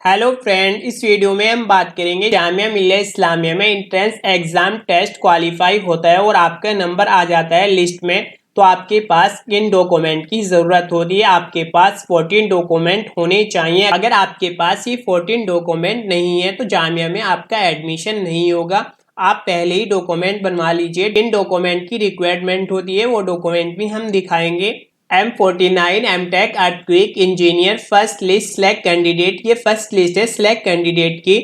Hello friend, इस video में हम बात करेंगे जामिया मिल्लिया इस्लामिया में एंट्रेंस एग्जाम टेस्ट क्वालिफाई होता है और आपका नंबर आ जाता है लिस्ट में। तो आपके पास किन डॉक्यूमेंट की ज़रूरत होती है? आपके पास 14 डॉक्यूमेंट होने चाहिए। अगर आपके पास ये 14 डॉक्यूमेंट नहीं है तो जामिया में आपका एडमिशन नहीं होगा। आप पहले ही डॉक्यूमेंट बनवा लीजिए। किन डॉक्यूमेंट की रिक्वायरमेंट होती है वो डॉक्यूमेंट भी हम दिखाएंगे। M49 MTech earthquake engineer first list select candidate, ये फर्स्ट लिस्ट है सेलेक्ट कैंडिडेट की।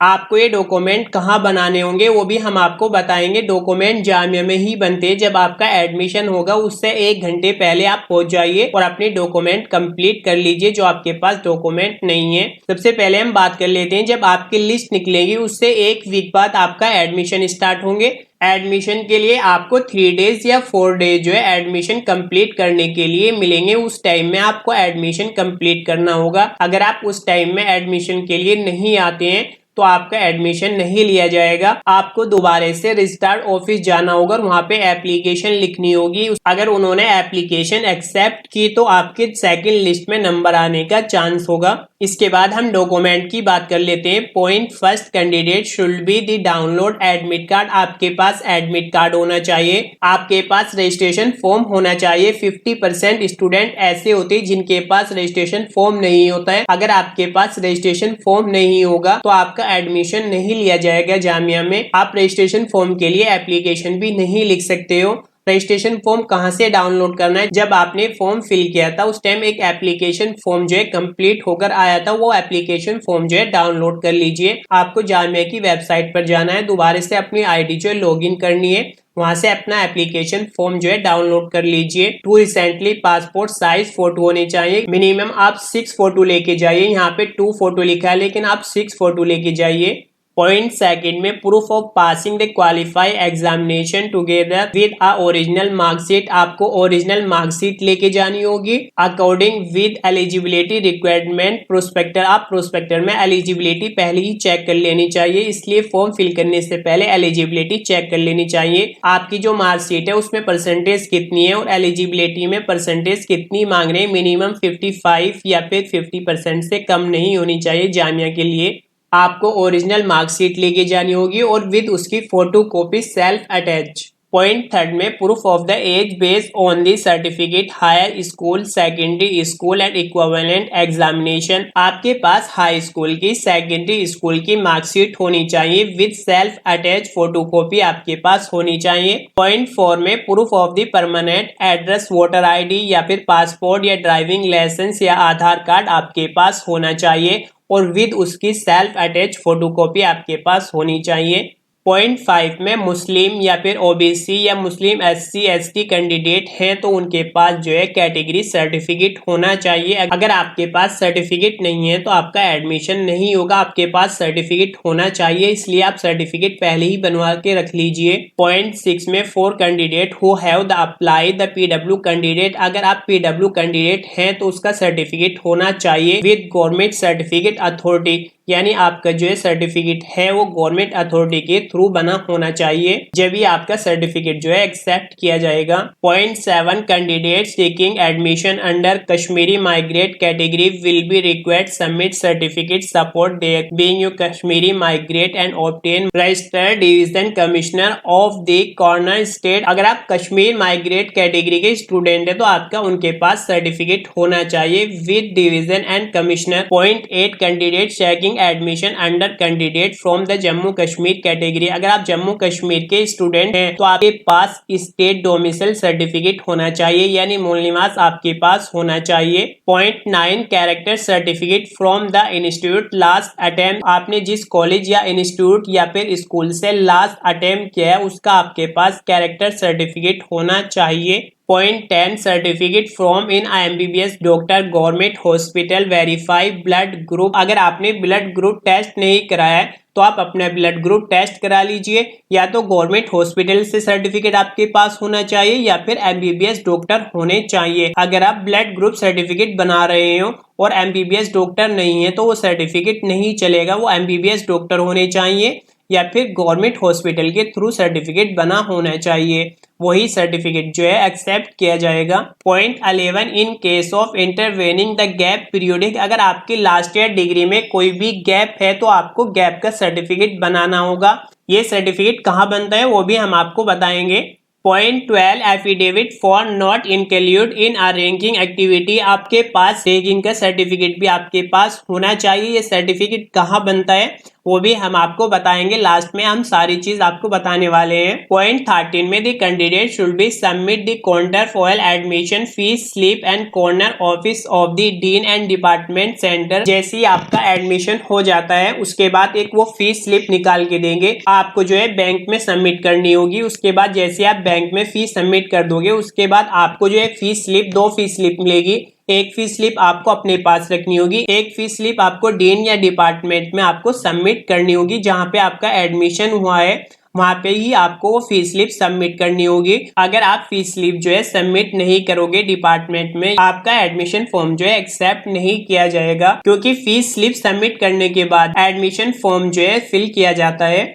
आपको ये डॉक्यूमेंट कहाँ बनाने होंगे वो भी हम आपको बताएंगे। डॉक्यूमेंट जामिया में ही बनते हैं। जब आपका एडमिशन होगा उससे 1 घंटे पहले आप पहुंच जाइए और अपने डॉक्यूमेंट कंप्लीट कर लीजिए जो आपके पास डॉक्यूमेंट नहीं है। सबसे पहले हम बात कर लेते हैं, जब आपकी लिस्ट निकलेगी उससे 1 वीक बाद आपका एडमिशन स्टार्ट होंगे। एडमिशन के लिए आपको 3 डेज या 4 डेज जो है एडमिशन कंप्लीट करने के लिए मिलेंगे। उस टाइम में आपको एडमिशन कंप्लीट करना होगा। अगर आप उस टाइम में एडमिशन के लिए नहीं आते हैं तो आपका एडमिशन नहीं लिया जाएगा। आपको दोबारा से रजिस्ट्रार ऑफिस जाना होगा और वहाँ पे एप्लीकेशन लिखनी होगी। अगर उन्होंने एप्लीकेशन एक्सेप्ट की तो आपके सेकंड लिस्ट में नंबर आने का चांस होगा। इसके बाद हम डॉक्यूमेंट की बात कर लेते हैं। Point first candidate should be the download admit card. आपके पास एडमिट कार्ड होना चाहिए। आपके पास रजिस्ट्रेशन फॉर्म होना चाहिए। 50% स्टूडेंट ऐसे होते हैं जिनके पास रजिस्ट्रेशन फॉर्म नहीं होता है। अगर आपके पास रजिस्ट्रेशन फॉर्म नहीं होगा तो आपका एडमिशन नहीं लिया जाएगा जामिया में। आप रजिस्ट्रेशन फॉर्म के लिए एप्लीकेशन भी नहीं लिख सकते हो। रजिस्ट्रेशन फॉर्म कहाँ से डाउनलोड करना है? जब आपने फॉर्म फिल किया था उस टाइम एक एप्लीकेशन फॉर्म जो है कंप्लीट होकर आया था, वो एप्लीकेशन फॉर्म जो है डाउनलोड कर लीजिए। आपको जामिया की वेबसाइट पर जाना है, दोबारा से अपनी आईडी जो है लॉगिन करनी है, वहां से अपना एप्लीकेशन फॉर्म जो है डाउनलोड कर लीजिए। Two recently passport size photo होने चाहिए। मिनिमम आप 6 फोटो लेके जाइए। यहाँ पे 2 फोटो लिखा है लेकिन आप 6 फोटो लेके जाइए। पॉइंट सेकंड में proof of passing the qualify examination together with a original marksheet. आपको ओरिजिनल मार्कशीट लेके जानी होगी according with eligibility requirement prospector. आप प्रोस्पेक्टर में एलिजिबिलिटी पहले ही चेक कर लेनी चाहिए, इसलिए फॉर्म फिल करने से पहले एलिजिबिलिटी चेक कर लेनी चाहिए। आपकी जो मार्कशीट है उसमें परसेंटेज कितनी है और एलिजिबिलिटी में परसेंटेज कितनी मांग रहे हैं। मिनिमम 55 या फिर 50% से कम नहीं होनी चाहिए जामिया के लिए। आपको ओरिजिनल मार्कशीट लेके जानी होगी और विद उसकी photo copy self attach. Point third में proof of the age based on the certificate higher school secondary school and equivalent examination. आपके पास हाई स्कूल की सेकेंडरी स्कूल की मार्कशीट होनी चाहिए with self attach photo copy आपके पास होनी चाहिए। पॉइंट 4 में proof of the permanent address voter ID या फिर पासपोर्ट या ड्राइविंग लाइसेंस या आधार कार्ड आपके पास होना चाहिए और विद उसकी सेल्फ अटैच फोटोकॉपी आपके पास होनी चाहिए। पॉइंट 5 में मुस्लिम या फिर OBC या मुस्लिम SC ST कैंडिडेट हैं तो उनके पास जो है कैटेगरी सर्टिफिकेट होना चाहिए। अगर आपके पास सर्टिफिकेट नहीं है तो आपका एडमिशन नहीं होगा। आपके पास सर्टिफिकेट होना चाहिए, इसलिए आप सर्टिफिकेट पहले ही बनवा के रख लीजिए। पॉइंट 6 में 4 candidate who have the apply the PW candidate. अगर आप PW कैंडिडेट हैं तो उसका सर्टिफिकेट होना चाहिए विद गवर्नमेंट सर्टिफिकेट अथॉरिटी, यानी आपका जो है सर्टिफिकेट है वो गवर्नमेंट अथॉरिटी के थ्रू बना होना चाहिए, जब भी आपका सर्टिफिकेट जो है एक्सेप्ट किया जाएगा। Point 7 candidate seeking admission under Kashmiri migrate category will be required submit certificate support there being you Kashmiri migrate and obtain registered division commissioner of the corner state. अगर आप कश्मीर माइग्रेट कैटेगरी के स्टूडेंट है तो आपका उनके पास सर्टिफिकेट होना चाहिए with division and commissioner. Point 8 candidate checking admission under candidate from the Jammu Kashmir category. अगर आप जम्मू कश्मीर के स्टूडेंट हैं तो आपके पास स्टेट डोमिसाइल सर्टिफिकेट होना चाहिए, यानी मूल निवास आपके पास होना चाहिए। Point 9 character certificate from the institute last attempt. आपने जिस कॉलेज या इंस्टीट्यूट या फिर स्कूल से लास्ट अटेम्प्ट किया है उसका आपके पास कैरेक्टर सर्टिफिकेट होना चाहिए। Point 10 certificate from in MBBS doctor government hospital verify blood group. अगर आपने ब्लड ग्रुप टेस्ट नहीं कराया है तो आप अपना ब्लड ग्रुप टेस्ट करा लीजिए। या तो गवर्नमेंट हॉस्पिटल से सर्टिफिकेट आपके पास होना चाहिए या फिर MBBS डॉक्टर होने चाहिए। अगर आप ब्लड ग्रुप सर्टिफिकेट बना रहे हो और MBBS डॉक्टर नहीं है तो वो सर्टिफिकेट नहीं चलेगा, वो MBBS डॉक्टर होने चाहिए। या फिर गवर्नमेंट हॉस्पिटल के थ्रू सर्टिफिकेट बना होना चाहिए, वही सर्टिफिकेट जो है एक्सेप्ट किया जाएगा। Point 11, in case of intervening the gap periodic, अगर आपके लास्ट ईयर डिग्री में कोई भी गैप है तो आपको गैप का सर्टिफिकेट बनाना होगा। ये सर्टिफिकेट कहाँ बनता है वो भी हम आपको बताएंगे। Point 12, affidavit for not include in a ranking activity, आपके पास रैंकिंग का सर्टिफिकेट भी आपके पास होना चाहिए। ये सर्टिफिकेट कहाँ बनता है वो भी हम आपको बताएंगे, लास्ट में हम सारी चीज आपको बताने वाले हैं। पॉइंट 13 में the candidate should be submit the counter for admission fees slip and corner office of the dean and department centre. जैसे ही आपका एडमिशन हो जाता है उसके बाद एक वो फीस स्लिप निकाल के देंगे, आपको जो है बैंक में सबमिट करनी होगी। उसके बाद जैसे आप बैंक में फीस सबमिट कर दोगे उसके बाद आपको जो है फीस स्लिप, 2 फीस स्लिप मिलेगी। एक फीस स्लिप आपको अपने पास रखनी होगी, एक फीस स्लिप आपको डीन या डिपार्टमेंट में आपको सबमिट करनी होगी। जहां पे आपका एडमिशन हुआ है वहां पे ही आपको वो फीस स्लिप सबमिट करनी होगी। अगर आप फीस स्लिप जो है सबमिट नहीं करोगे डिपार्टमेंट में, आपका एडमिशन फॉर्म जो है एक्सेप्ट नहीं किया जाएगा, क्योंकि फीस स्लिप सबमिट करने के बाद एडमिशन फॉर्म जो है फिल किया जाता है।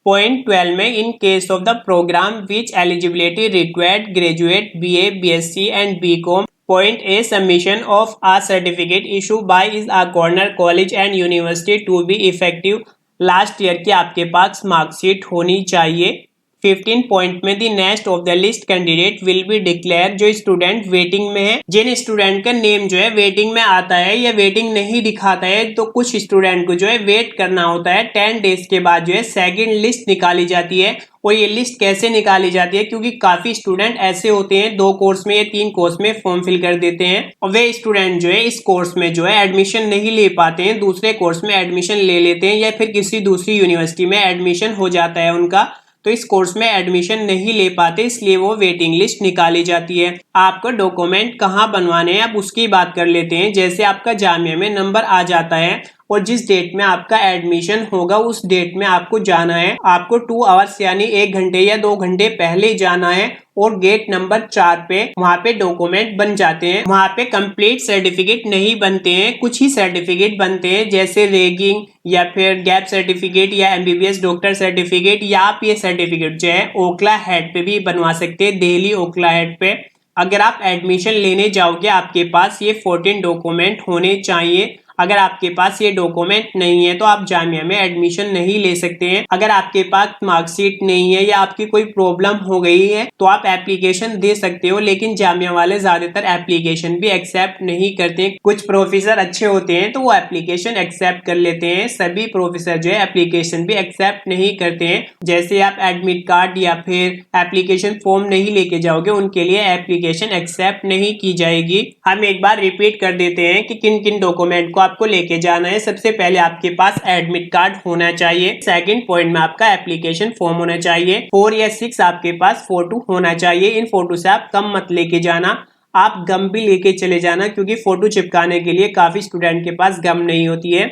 पॉइंट 12 में in case of the program which eligibility required graduate BA, BSc एंड BCom। Point A, submission of a certificate issued by is a corner college and university to be effective last year की आपके पास marksheet होनी चाहिए। 15 point में दी next of the list candidate will be declare, जो student waiting में है, जिन student का name जो है वेटिंग में आता है या वेटिंग नहीं दिखाता है तो कुछ स्टूडेंट को जो है वेट करना होता है। 10 डेज के बाद जो है सेकंड लिस्ट निकाली जाती है। और ये लिस्ट कैसे निकाली जाती है, क्योंकि काफी स्टूडेंट ऐसे होते हैं 2 कोर्स में या 3 कोर्स में फॉर्म फिल कर देते हैं और वे स्टूडेंट जो है इस कोर्स में जो है एडमिशन नहीं ले पाते हैं, दूसरे कोर्स में एडमिशन ले लेते हैं या फिर किसी दूसरी यूनिवर्सिटी में एडमिशन हो जाता है उनका, तो इस कोर्स में एडमिशन नहीं ले पाते, इसलिए वो वेटिंग लिस्ट निकाली जाती है। आपको डॉक्यूमेंट कहाँ बनवाने हैं अब उसकी बात कर लेते हैं। जैसे आपका जामिया में नंबर आ जाता है और जिस डेट में आपका एडमिशन होगा उस डेट में आपको जाना है। आपको 2 आवर्स यानी 1 घंटे या 2 घंटे पहले जाना है और गेट नंबर 4 पे वहाँ पे डॉक्यूमेंट बन जाते हैं। वहाँ पे कंप्लीट सर्टिफिकेट नहीं बनते हैं, कुछ ही सर्टिफिकेट बनते हैं, जैसे रैगिंग या फिर गैप सर्टिफिकेट या MBBS डॉक्टर सर्टिफिकेट, या आप ये सर्टिफिकेट जो है ओखला हेड पे भी बनवा सकते हैं, दिल्ली ओखला हेड पे। अगर आप एडमिशन लेने जाओगे आपके पास ये 14 डॉक्यूमेंट होने चाहिए। अगर आपके पास ये डॉक्यूमेंट नहीं है तो आप जामिया में एडमिशन नहीं ले सकते हैं। अगर आपके पास मार्कशीट नहीं है या आपकी कोई प्रॉब्लम हो गई है तो आप एप्लीकेशन दे सकते हो, लेकिन जामिया वाले ज्यादातर एप्लीकेशन भी एक्सेप्ट नहीं करते। कुछ प्रोफेसर अच्छे होते हैं तो वो एप्लीकेशन एक्सेप्ट कर लेते हैं, सभी प्रोफेसर जो है एप्लीकेशन भी एक्सेप्ट नहीं करते हैं। जैसे आप एडमिट कार्ड या फिर एप्लीकेशन फॉर्म नहीं लेके जाओगे उनके लिए एप्लीकेशन एक्सेप्ट नहीं की जाएगी। हम एक बार रिपीट कर देते हैं कि किन किन डॉक्यूमेंट को आपको लेके जाना है। सबसे पहले आपके पास एडमिट कार्ड होना चाहिए। सेकंड पॉइंट में आपका एप्लीकेशन फॉर्म होना चाहिए। 4 या 6 आपके पास फोटो होना चाहिए। इन फोटो से आप कम मत लेके जाना, आप गम भी लेके चले जाना, क्योंकि फोटो चिपकाने के लिए काफी स्टूडेंट के पास गम नहीं होती है।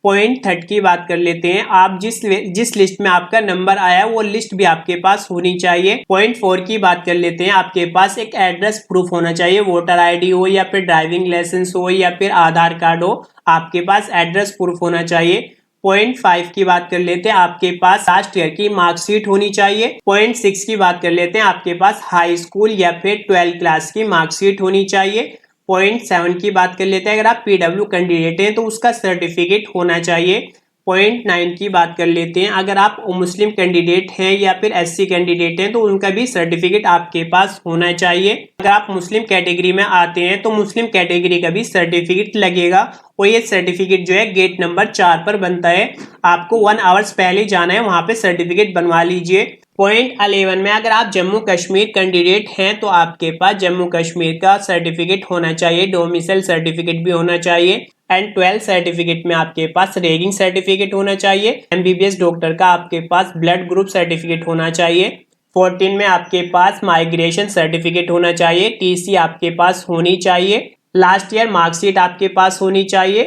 पॉइंट 3 की बात कर लेते हैं। आप जिस लिस्ट में आपका नंबर आया वो लिस्ट भी आपके पास होनी चाहिए। पॉइंट 4 की बात कर लेते हैं। आपके पास एक एड्रेस प्रूफ होना चाहिए, वोटर ID हो या फिर ड्राइविंग लाइसेंस हो या फिर आधार कार्ड हो, आपके पास एड्रेस प्रूफ होना चाहिए। पॉइंट 5 की बात कर लेते हैं। आपके पास लास्ट ईयर की मार्कशीट होनी चाहिए। पॉइंट 6 की बात कर लेते हैं। आपके पास हाई स्कूल या फिर 12th क्लास की मार्कशीट होनी चाहिए। पॉइंट 7 की बात कर लेते हैं। अगर आप PW कैंडिडेट हैं तो उसका सर्टिफिकेट होना चाहिए। पॉइंट 9 की बात कर लेते हैं। अगर आप मुस्लिम कैंडिडेट हैं या फिर SC कैंडिडेट हैं तो उनका भी सर्टिफिकेट आपके पास होना चाहिए। अगर आप मुस्लिम कैटेगरी में आते हैं तो मुस्लिम कैटेगरी का भी सर्टिफिकेट लगेगा और ये सर्टिफिकेट जो है गेट नंबर 4 पर बनता है। आपको 1 आवर्स पहले जाना है, वहां पे सर्टिफिकेट बनवा लीजिए। पॉइंट 11 में अगर आप जम्मू कश्मीर कैंडिडेट हैं तो आपके पास जम्मू कश्मीर का सर्टिफिकेट होना चाहिए, डोमिसाइल सर्टिफिकेट भी होना चाहिए। एंड 12 सर्टिफिकेट में आपके पास रैगिंग सर्टिफिकेट होना चाहिए। MBBS डॉक्टर का आपके पास ब्लड ग्रुप सर्टिफिकेट होना चाहिए। 14 में आपके पास माइग्रेशन सर्टिफिकेट होना चाहिए। TC आपके पास होनी चाहिए। लास्ट ईयर मार्कशीट आपके पास होनी चाहिए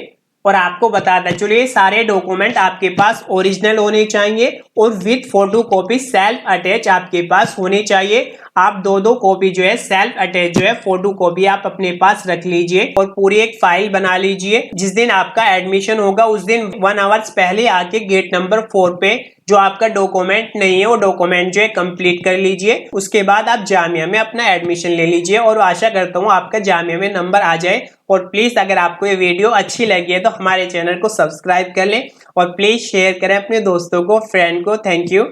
और आपको बताता चलिए सारे डॉक्यूमेंट आपके पास ओरिजिनल होने चाहिए और with photo copy self attach आपके पास होनी चाहिए। आप दो कॉपी जो है सेल्फ अटैच जो है फोटो कॉपी आप अपने पास रख लीजिए और पूरी एक फाइल बना लीजिए। जिस दिन आपका एडमिशन होगा उस दिन 1 आवर्स पहले आके गेट नंबर 4 पे जो आपका डॉक्यूमेंट नहीं है वो डॉक्यूमेंट जो है कंप्लीट कर लीजिए। उसके बाद आप जामिया में अपना एडमिशन ले लीजिए और आशा करता हूँ आपका जामिया में नंबर आ जाए। और प्लीज अगर आपको ये वीडियो अच्छी लगी है तो हमारे चैनल को सब्सक्राइब कर लें और प्लीज शेयर करें अपने दोस्तों को, फ्रेंड को। Thank you.